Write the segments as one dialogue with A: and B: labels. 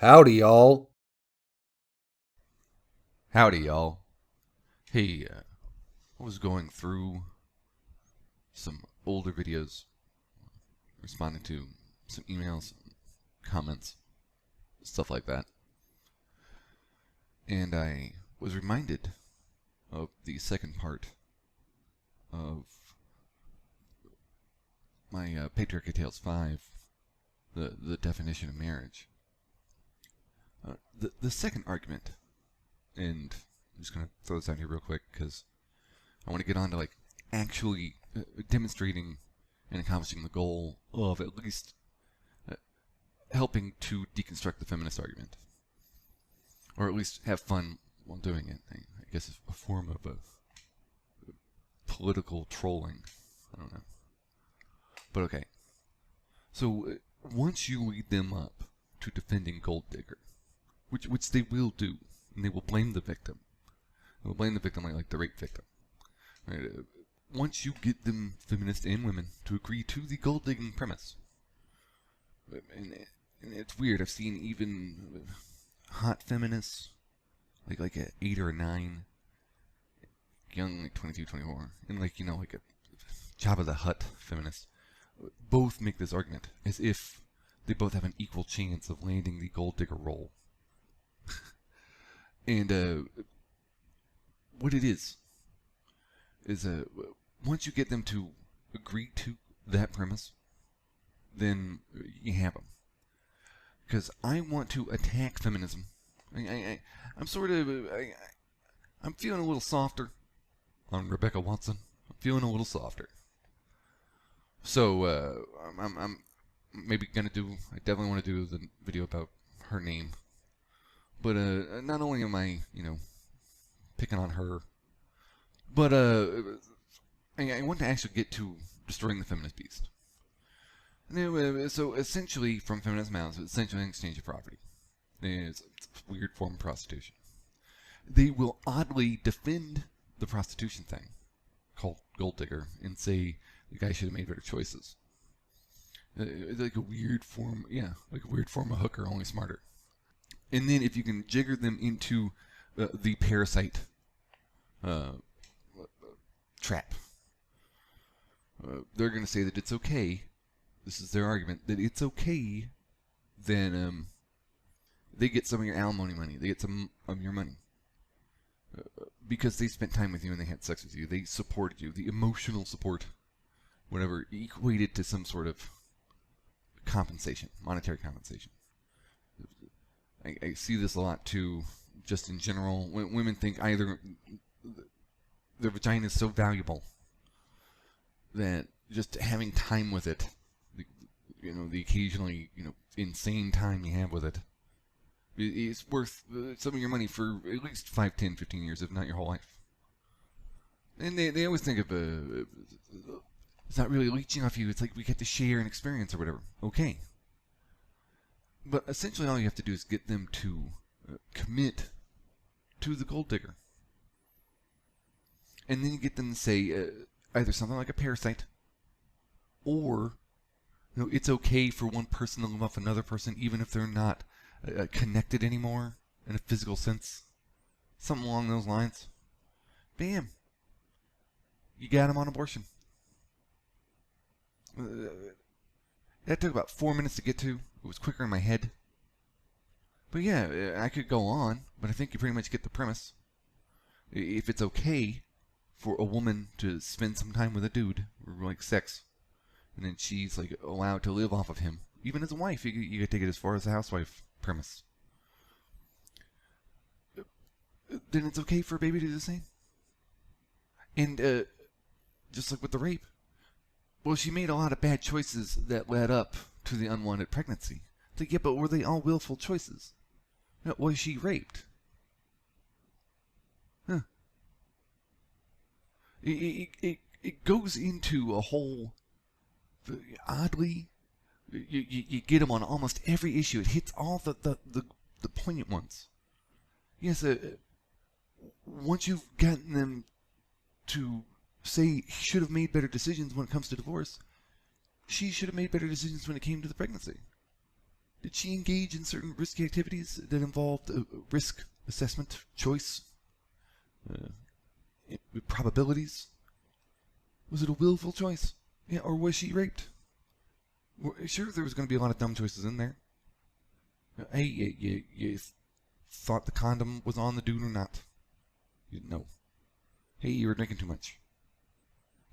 A: Howdy, y'all.
B: Howdy, y'all. Hey, I was going through some older videos, responding to some emails, comments, stuff like that, and I was reminded of the second part of my Patriarchy Tales 5, the definition of marriage. The second argument, and I'm just going to throw this out here real quick because I want to get on to like actually demonstrating and accomplishing the goal of at least helping to deconstruct the feminist argument, or at least have fun while doing it. I guess it's a form of a political trolling. I don't know, but okay. So once you lead them up to defending Gold Digger, which they will do, and they will blame the victim. They will blame the victim like the rape victim. Right? Once you get them, feminists and women, to agree to the gold digging premise, and it's weird. I've seen even hot feminists, like an 8 or a 9, young, like 22, 24, and like a Jabba the Hutt feminist, both make this argument as if they both have an equal chance of landing the gold digger role. And what it is once you get them to agree to that premise, then you have them. Because I want to attack feminism. I'm feeling a little softer on Rebecca Watson. I'm feeling a little softer. So I'm maybe gonna do. I definitely want to do the video about her name. But not only am I, picking on her, but I want to actually get to destroying the feminist beast. So essentially, from feminist mouths, it's essentially an exchange of property. It's a weird form of prostitution. They will oddly defend the prostitution thing, called gold digger, and say the guy should have made better choices. Like a weird form, of hooker, only smarter. And then if you can jigger them into the parasite trap, they're going to say that it's okay. This is their argument, that it's okay. Then they get some of your alimony money. They get some of your money. Because they spent time with you and they had sex with you. They supported you. The emotional support, whatever, equated to some sort of compensation, monetary compensation. I see this a lot too, just in general. When women think either their vagina is so valuable that just having time with it, the occasionally, insane time you have with it, is worth some of your money for at least 5, 10, 15 years, if not your whole life. And they always think of it's not really leeching off you. It's like we get to share an experience or whatever. Okay. But essentially all you have to do is get them to commit to the gold digger. And then you get them to say either something like a parasite, or it's okay for one person to live off another person even if they're not connected anymore in a physical sense. Something along those lines. Bam. You got them on abortion. That took about 4 minutes to get to. It was quicker in my head. But yeah, I could go on, but I think you pretty much get the premise. If it's okay for a woman to spend some time with a dude, or like sex, and then she's like allowed to live off of him, even as a wife, you could take it as far as the housewife premise. Then it's okay for a baby to do the same. And just like with the rape, well, she made a lot of bad choices that led up to the unwanted pregnancy. Like, yeah, but were they all willful choices? Was she raped? Huh. It goes into a whole, oddly, you get them on almost every issue. It hits all the poignant ones. Yes, once you've gotten them to say he should have made better decisions when it comes to divorce, she should have made better decisions when it came to the pregnancy. Did she engage in certain risky activities that involved risk assessment, choice, probabilities? Was it a willful choice? Yeah, or was she raped? Sure, there was going to be a lot of dumb choices in there. Hey, you thought the condom was on the dude or not? You didn't know. Hey, you were drinking too much.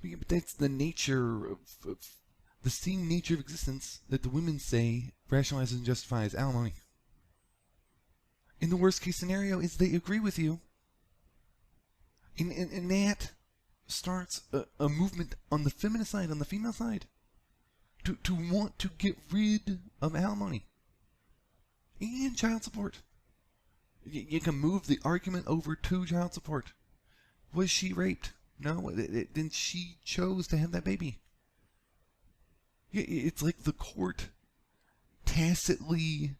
B: But that's the nature of the same nature of existence that the women say rationalizes and justifies alimony. In the worst case scenario is they agree with you. And that starts a movement on the feminist side, on the female side, to want to get rid of alimony and child support. You can move the argument over to child support. Was she raped? No, then she chose to have that baby. It's like the court tacitly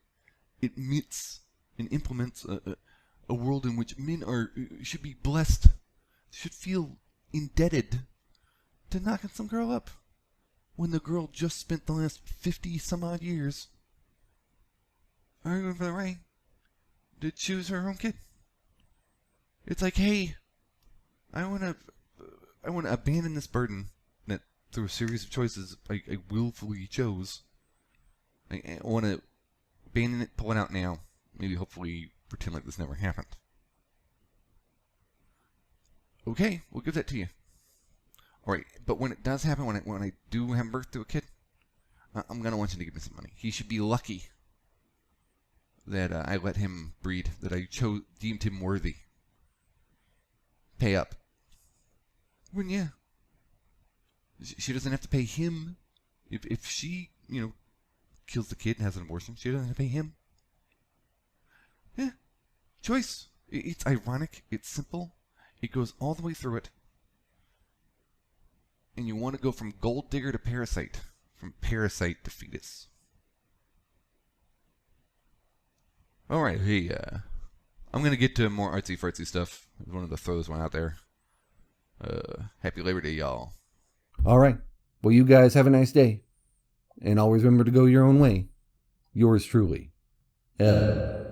B: admits and implements a world in which men should be blessed, should feel indebted to knocking some girl up when the girl just spent the last 50 some odd years arguing for the right to choose her own kid. It's like, hey, I want to abandon this burden that through a series of choices I willfully chose. I want to abandon it, pull it out now. Maybe hopefully pretend like this never happened. Okay, we'll give that to you. Alright, but when it does happen, when I do have birth to a kid, I'm going to want you to give me some money. He should be lucky that I let him breed, that I deemed him worthy. Pay up. When, yeah. She doesn't have to pay him. If she, kills the kid and has an abortion, she doesn't have to pay him. Yeah. Choice. It's ironic. It's simple. It goes all the way through it. And you want to go from gold digger to parasite. From parasite to fetus. Alright, hey, I'm going to get to more artsy-fartsy stuff. I wanted to throw this one out there. Happy Labor Day, y'all.
A: All right. Well, you guys have a nice day. And always remember to go your own way. Yours truly, Ed.